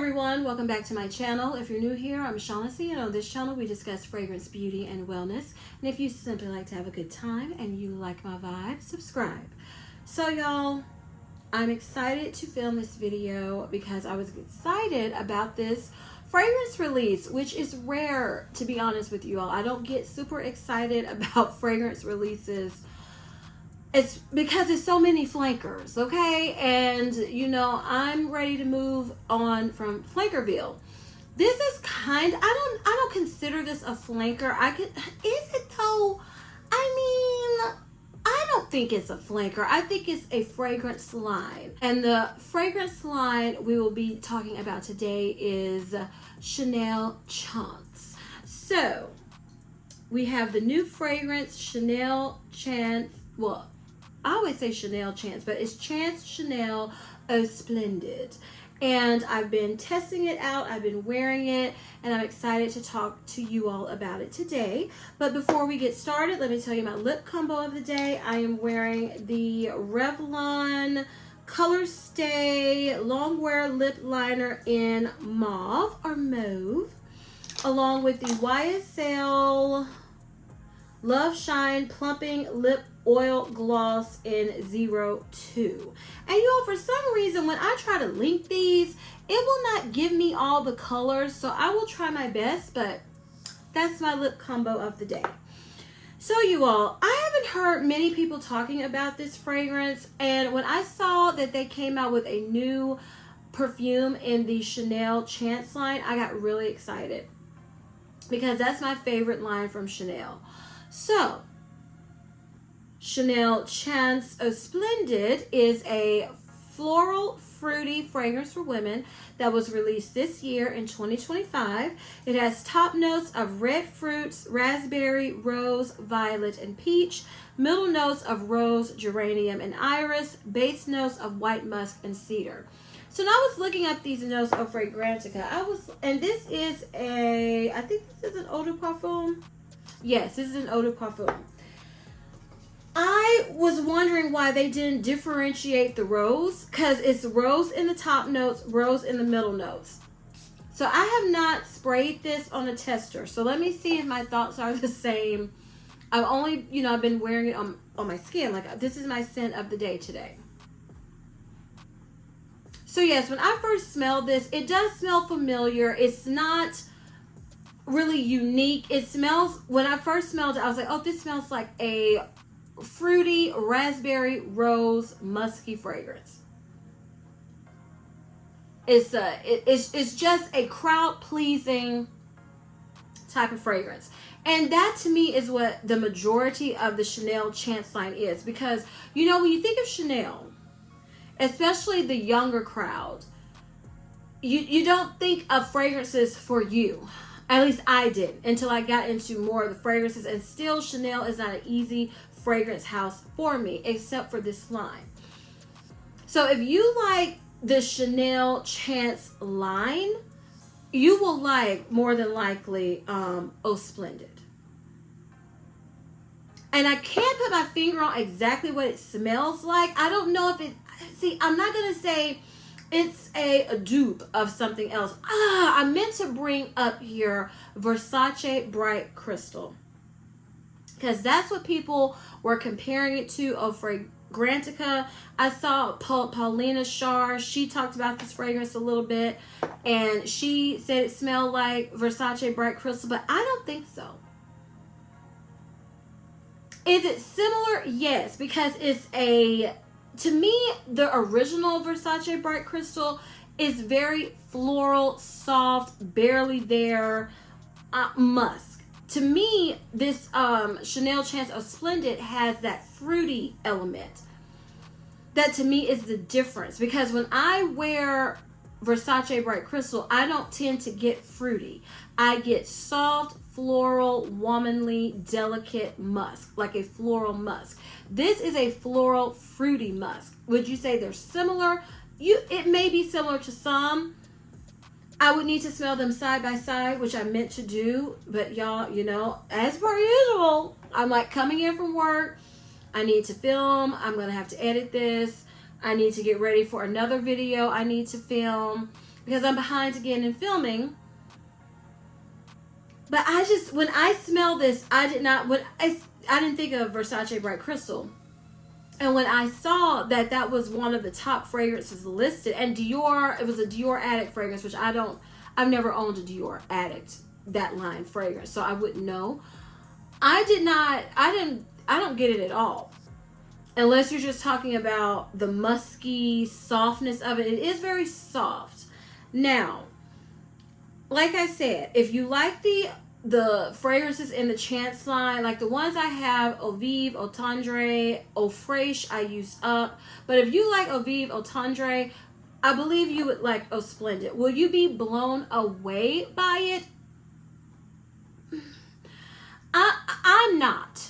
everyone, welcome back to my channel. If you're new here, I'm Shaughnessy, and on this channel we discuss fragrance, beauty, and wellness. And if you simply like to have a good time and you like my vibe, subscribe. So y'all, I'm excited to film this video because I was excited about this fragrance release, which is rare, to be honest with you all. I don't get super excited about fragrance releases. It's because there's so many flankers, okay? And you know, I'm ready to move on from Flankerville. This is I don't consider this a flanker. Is it though? I mean, I don't think it's a flanker. I think it's a fragrance line. And the fragrance line we will be talking about today is Chanel Chance. So, we have the new fragrance Chanel Chance. Well, I always say Chanel Chance, but it's Chance Chanel Eau Splendide. And I've been testing it out, I've been wearing it, and I'm excited to talk to you all about it today. But before we get started, let me tell you my lip combo of the day. I am wearing the Revlon Color Stay Longwear Lip Liner in Mauve or Mauve, along with the YSL Love Shine Plumping Lip Oil Gloss in 02. And you all, for some reason, when I try to link these, it will not give me all the colors, so I will try my best, but that's my lip combo of the day. So you all, I haven't heard many people talking about this fragrance, and when I saw that they came out with a new perfume in the Chanel Chance line, I got really excited because that's my favorite line from Chanel. So, Chanel Chance Eau Splendide is a floral, fruity fragrance for women that was released this year in 2025. It has top notes of red fruits, raspberry, rose, violet, and peach, middle notes of rose, geranium, and iris, base notes of white musk and cedar. So now I was looking up these notes of Fragrantica. And this is I think this is an eau de parfum. Yes, this is an eau de parfum. I was wondering why they didn't differentiate the rose, because it's rose in the top notes, rose in the middle notes. So I have not sprayed this on a tester. So let me see if my thoughts are the same. I've only, I've been wearing it on my skin. Like, this is my scent of the day today. So yes, when I first smelled this, it does smell familiar. It's not really unique. It smells, when I first smelled it, I was like, oh, this smells like a fruity raspberry rose musky fragrance. It's just a crowd pleasing type of fragrance, and that to me is what the majority of the Chanel Chance line is. Because when you think of Chanel, especially the younger crowd, you don't think of fragrances for you. At least I didn't until I got into more of the fragrances, and still Chanel is not an easy fragrance house for me, except for this line. So if you like the Chanel Chance line, you will like, more than likely, Eau Splendide. And I can't put my finger on exactly what it smells like. I don't know if I'm not going to say it's a dupe of something else. I meant to bring up here Versace Bright Crystal, because that's what people were comparing it to of Fragrantica. I saw Paulina Shar. She talked about this fragrance a little bit, and she said it smelled like Versace Bright Crystal, but I don't think so. Is it similar? Yes, because to me, the original Versace Bright Crystal is very floral, soft, barely there, musk. To me, this Chanel Chance Eau Splendide has that fruity element. That to me is the difference. Because when I wear Versace Bright Crystal, I don't tend to get fruity. I get soft, floral, womanly, delicate musk, like a floral musk. This is a floral, fruity musk. Would you say they're similar? It may be similar to some. I would need to smell them side by side, which I meant to do. But y'all, as per usual, I'm like coming in from work. I need to film. I'm going to have to edit this. I need to get ready for another video I need to film. because I'm behind again in filming. But I just, when I smell this, I didn't think of Versace Bright Crystal. And when I saw that that was one of the top fragrances listed, and Dior, it was a Dior Addict fragrance, which I've never owned a Dior Addict, that line fragrance, so I wouldn't know. I don't get it at all. Unless you're just talking about the musky softness of it. It is very soft. Now, like I said, if you like the fragrances in the Chance line, like the ones I have, Eau Vive, Eau Tendre, Eau Fraiche, I used up. But if you like Eau Vive, Eau Tendre, I believe you would like Eau Splendide. Will you be blown away by it? I'm not.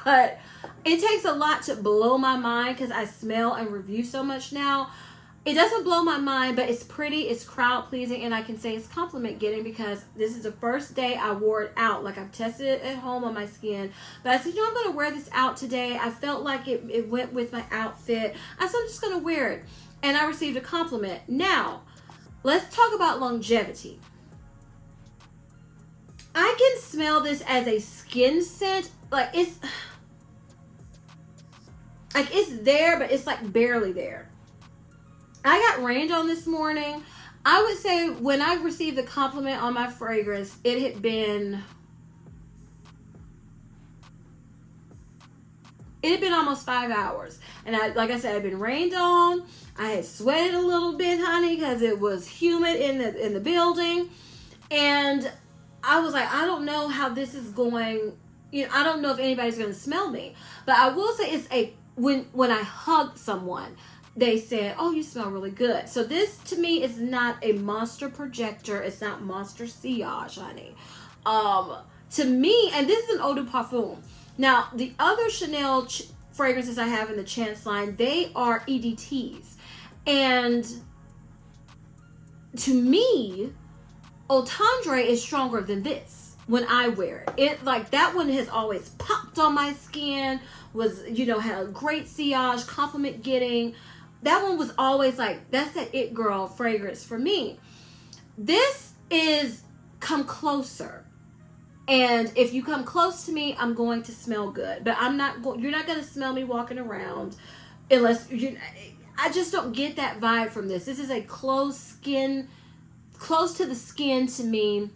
But it takes a lot to blow my mind because I smell and review so much now. It doesn't blow my mind, but it's pretty, it's crowd pleasing, and I can say it's compliment getting because this is the first day I wore it out. Like, I've tested it at home on my skin, but I said, you know, I'm going to wear this out today. I felt like it went with my outfit. I said, I'm just going to wear it, and I received a compliment. Now, let's talk about longevity. I can smell this as a skin scent. Like, it's there, but it's like barely there. I got rained on this morning. I would say when I received the compliment on my fragrance, it had been almost 5 hours. And like I said, I'd been rained on. I had sweated a little bit, honey, because it was humid in the building. And I was like, I don't know how this is going. You know, I don't know if anybody's going to smell me. But I will say it's when I hug someone, they said, oh, you smell really good. So this, to me, is not a monster projector. It's not monster sillage, honey. To me, and this is an eau de parfum. Now, the other Chanel fragrances I have in the Chance line, they are EDTs. And to me, Eau Tendre is stronger than this when I wear it. It, like, that one has always popped on my skin, was, you know, had a great sillage, compliment getting. That one was always like, that's that it girl fragrance for me. This is come closer. And if you come close to me, I'm going to smell good. But you're not going to smell me walking around unless I just don't get that vibe from this. This is a close to the skin to me,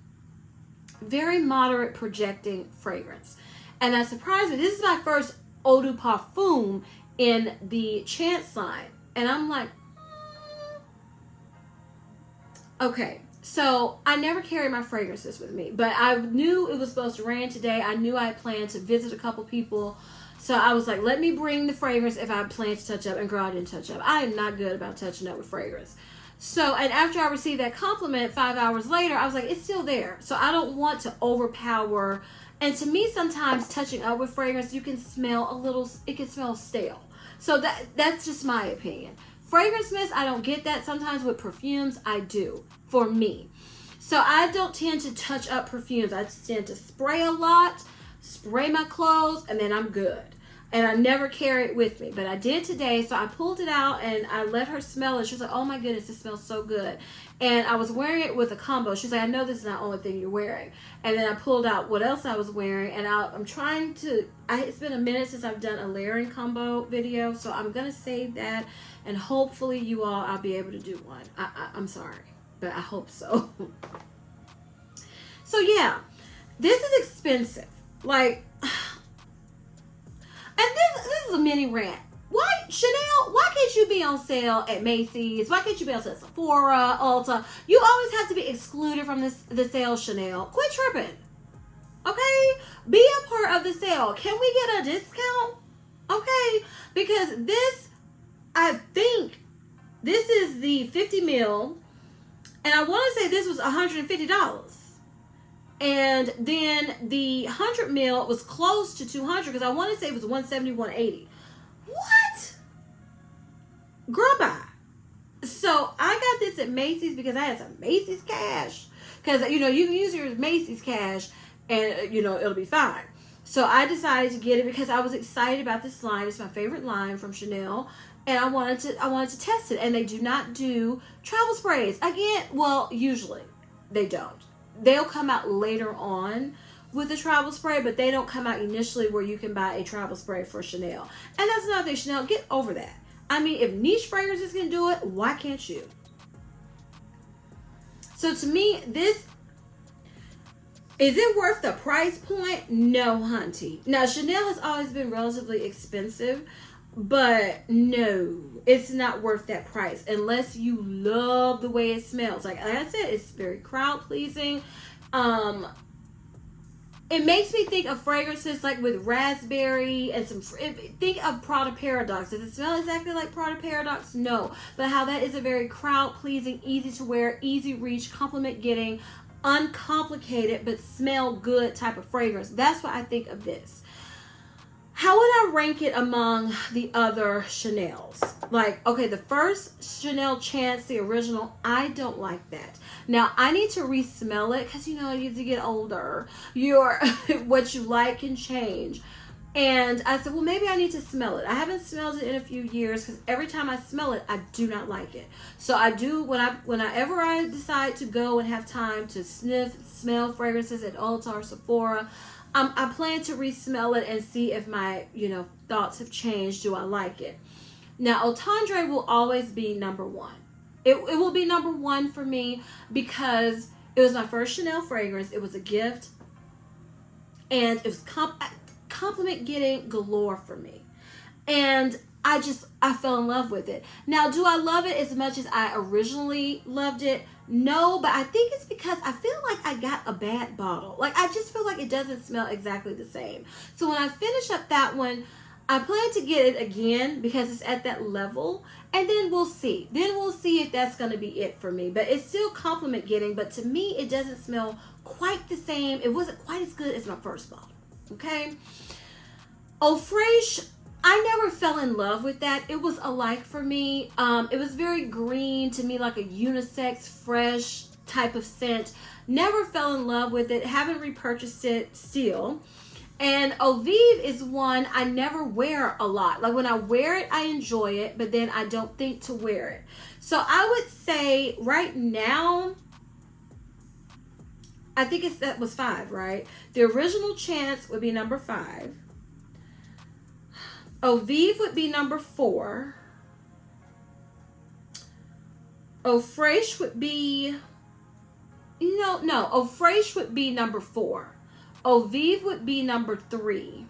very moderate projecting fragrance. And that surprised me. This is my first eau de parfum in the Chance line. And I'm like, okay. So I never carry my fragrances with me, but I knew it was supposed to rain today. I knew I had planned to visit a couple people. So I was like, let me bring the fragrance if I plan to touch up. And girl, I didn't touch up. I am not good about touching up with fragrance. So, and after I received that compliment 5 hours later, I was like, it's still there. So I don't want to overpower. And to me, sometimes touching up with fragrance, you can smell it can smell stale. So that's just my opinion. Fragrance mist, I don't get that. Sometimes with perfumes, I do, for me. So I don't tend to touch up perfumes. I tend to spray a lot, spray my clothes, and then I'm good. And I never carry it with me. But I did today, so I pulled it out and I let her smell it. She was like, oh my goodness, it smells so good. And I was wearing it with a combo. She's like, I know this is not the only thing you're wearing. And then I pulled out what else I was wearing. And I'm trying to, it's been a minute since I've done a layering combo video. So I'm going to save that. And hopefully you all, I'll be able to do one. I'm sorry, but I hope so. So yeah, this is expensive. Like, and this is a mini rant. Why, Chanel, why can't you be on sale at Macy's? Why can't you be on sale at Sephora, Ulta? You always have to be excluded from the sale, Chanel. Quit tripping. Okay? Be a part of the sale. Can we get a discount? Okay? Because this, I think, this is the 50 mil. And I want to say this was $150. And then the 100 mil was close to 200 because I want to say it was 170, 180. What? Girl, bye. So I got this at Macy's because I had some Macy's cash. Because, you know, you can use your Macy's cash and, you know, it'll be fine. So I decided to get it because I was excited about this line. It's my favorite line from Chanel. and I wanted to test it. And they do not do travel sprays. Again, well, usually they don't. They'll come out later on with the travel spray, but they don't come out initially where you can buy a travel spray for Chanel. And that's another thing, Chanel, get over that. I mean, if niche fragrances can do it, why can't you? So to me, this, is it worth the price point? No, hunty. Now, Chanel has always been relatively expensive, but no, it's not worth that price unless you love the way it smells. Like I said, it's very crowd pleasing. It makes me think of fragrances like with raspberry and think of Prada Paradox. Does it smell exactly like Prada Paradox? No. But how that is a very crowd pleasing, easy to wear, easy reach, compliment getting, uncomplicated, but smell good type of fragrance. That's what I think of this. How would I rank it among the other Chanels? Like, okay, the first Chanel Chance, the original, I don't like that. Now, I need to re-smell it because, you know, as you get older, what you like can change. And I said, well, maybe I need to smell it. I haven't smelled it in a few years because every time I smell it, I do not like it. So I do, whenever I decide to go and have time to smell fragrances at Ulta or Sephora, I plan to re-smell it and see if my, thoughts have changed. Do I like it? Now, Eau Tendre will always be number one. It will be number one for me because it was my first Chanel fragrance. It was a gift. And it was compliment getting galore for me. And I fell in love with it. Now, do I love it as much as I originally loved it? No, but I think it's because I feel like I got a bad bottle. Like, I just feel like it doesn't smell exactly the same. So when I finish up that one, I plan to get it again because it's at that level. And then we'll see. Then we'll see if that's going to be it for me. But it's still compliment getting. But to me, it doesn't smell quite the same. It wasn't quite as good as my first bottle. Okay? Eau Fraiche, I never fell in love with that. It was a like for me. It was very green to me, like a unisex, fresh type of scent. Never fell in love with it. Haven't repurchased it still. And Eau Vive is one I never wear a lot. Like when I wear it, I enjoy it, but then I don't think to wear it. So I would say right now, I think that was 5, right? The original Chance would be number 5. Eau Vive would be number 4. Eau Fraiche would be, Eau Fraiche would be number 4. Eau Vive would be number 3.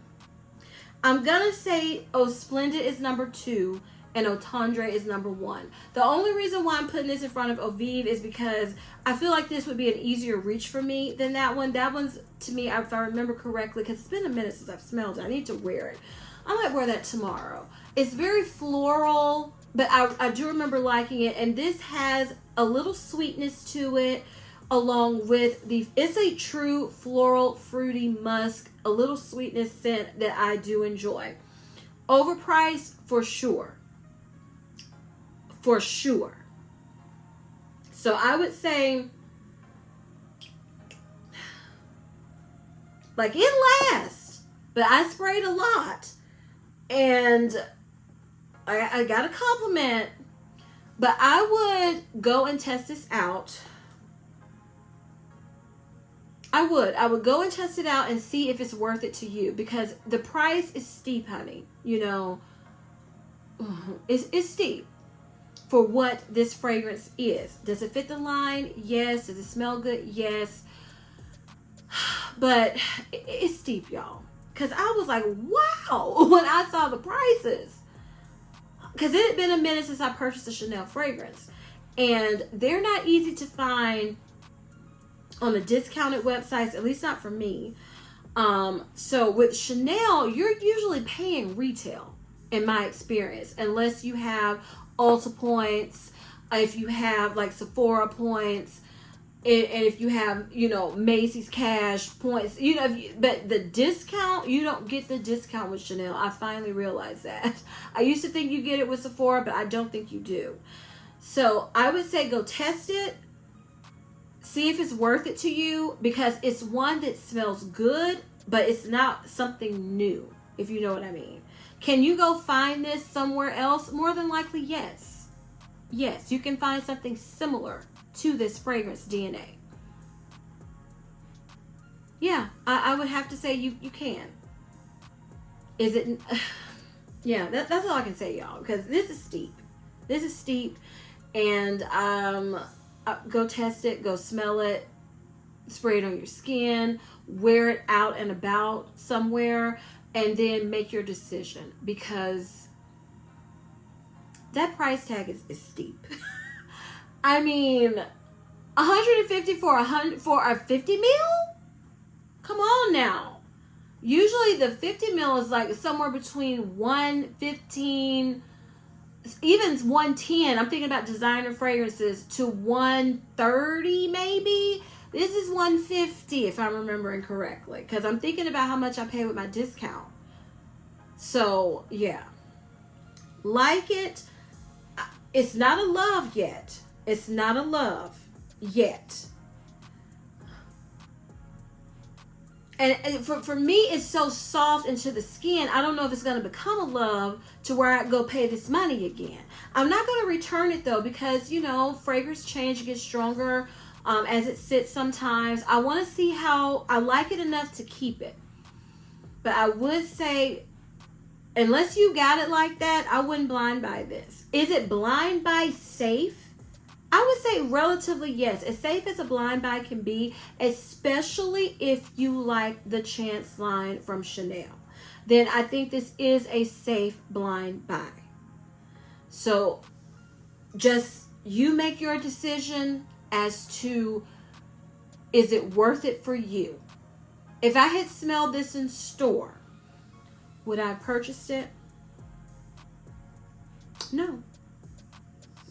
I'm going to say Eau Splendide is number 2 and Eau Tendre is number 1. The only reason why I'm putting this in front of Eau Vive is because I feel like this would be an easier reach for me than that one. That one's, to me, if I remember correctly, because it's been a minute since I've smelled it. I need to wear it. I might wear that tomorrow. It's very floral, but I do remember liking it. And this has a little sweetness to it, along with it's a true floral, fruity musk, a little sweetness scent that I do enjoy. Overpriced, for sure. For sure. So I would say, like, it lasts, but I sprayed a lot. And I got a compliment, but I would go and test this out. I would go and test it out and see if it's worth it to you, because the price is steep, honey. It's steep for what this fragrance is. Does it fit the line? Yes. Does it smell good? Yes. But it's steep, y'all. Because I was like, wow, when I saw the prices. Because it had been a minute since I purchased a Chanel fragrance. And they're not easy to find on the discounted websites, at least not for me. So with Chanel, you're usually paying retail, in my experience, unless you have Ulta points, if you have like Sephora points, and if you have, Macy's cash points, but the discount, you don't get the discount with Chanel. I finally realized that. I used to think you get it with Sephora, but I don't think you do. So I would say go test it. See if it's worth it to you, because it's one that smells good, but it's not something new, if you know what I mean. Can you go find this somewhere else? More than likely, yes. Yes, you can find something similar to this fragrance DNA. Yeah, I would have to say you can. Is it? Yeah, that's all I can say, y'all, because this is steep. This is steep, and go test it, go smell it, spray it on your skin, wear it out and about somewhere, and then make your decision, because that price tag is steep. I mean, 150 for a 50 ml? Come on now. Usually the 50 ml is like somewhere between 115, even 110. I'm thinking about designer fragrances, to 130 maybe. This is 150 if I'm remembering correctly, because I'm thinking about how much I pay with my discount. So yeah, like it. It's not a love yet. It's not a love yet. And for me, it's so soft into the skin. I don't know if it's going to become a love to where I go pay this money again. I'm not going to return it though, because, you know, fragrance change, gets stronger as it sits sometimes. I want to see how I like it enough to keep it. But I would say, unless you got it like that, I wouldn't blind buy this. Is it blind buy safe? I would say relatively yes, as safe as a blind buy can be, especially if you like the Chance line from Chanel. Then I think this is a safe blind buy. So just you make your decision as to, is it worth it for you? If I had smelled this in store, would I have purchased it? No.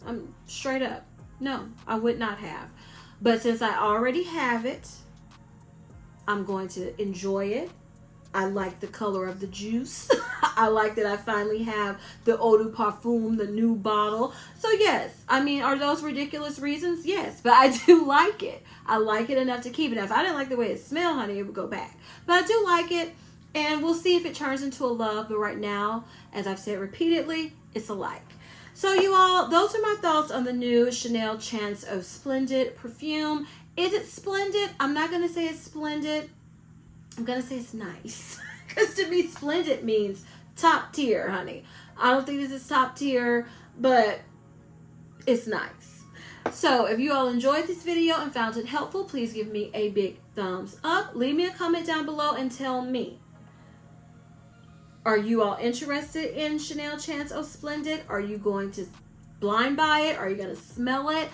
I'm straight up. No, I would not have. But since I already have it, I'm going to enjoy it. I like the color of the juice. I like that I finally have the Eau de Perfume, the new bottle. So yes, I mean, are those ridiculous reasons? Yes, but I do like it. I like it enough to keep it. Now, if I didn't like the way it smelled, honey, it would go back. But I do like it, and we'll see if it turns into a love. But right now, as I've said repeatedly, it's a like. So you all, those are my thoughts on the new Chanel Chance Eau Splendide perfume. Is it splendid? I'm not going to say it's splendid. I'm going to say it's nice. Because to me, splendid means top tier, honey. I don't think this is top tier, but it's nice. So if you all enjoyed this video and found it helpful, please give me a big thumbs up. Leave me a comment down below and tell me, are you all interested in Chanel Chance Eau Splendide? Are you going to blind buy it? Are you going to smell it?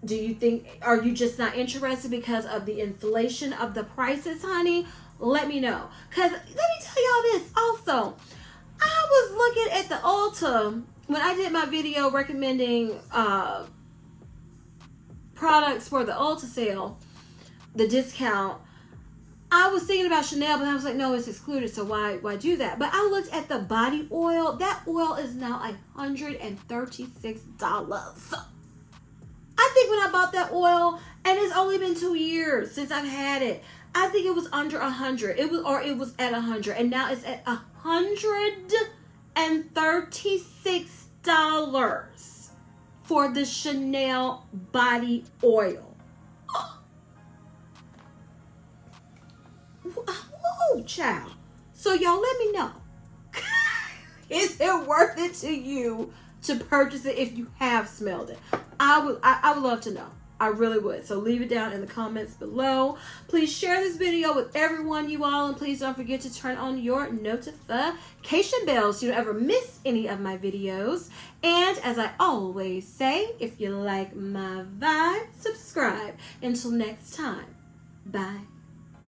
Do you think, are you just not interested because of the inflation of the prices, honey? Let me know. Because let me tell y'all this also. I was looking at the Ulta when I did my video recommending products for the Ulta sale, the discount. I was thinking about Chanel, but I was like, no, it's excluded, so why do that? But I looked at the body oil. That oil is now $136. I think when I bought that oil, and it's only been 2 years since I've had it, I think it was under 100. It was at 100, and now it's at $136 for the Chanel body oil. Whoa, child. So y'all let me know. Is it worth it to you to purchase it if you have smelled it? I would love to know. I really would. So leave it down in the comments below. Please share this video with everyone, you all, and please don't forget to turn on your notification bell so you don't ever miss any of my videos. And as I always say, if you like my vibe, subscribe. Until next time, bye.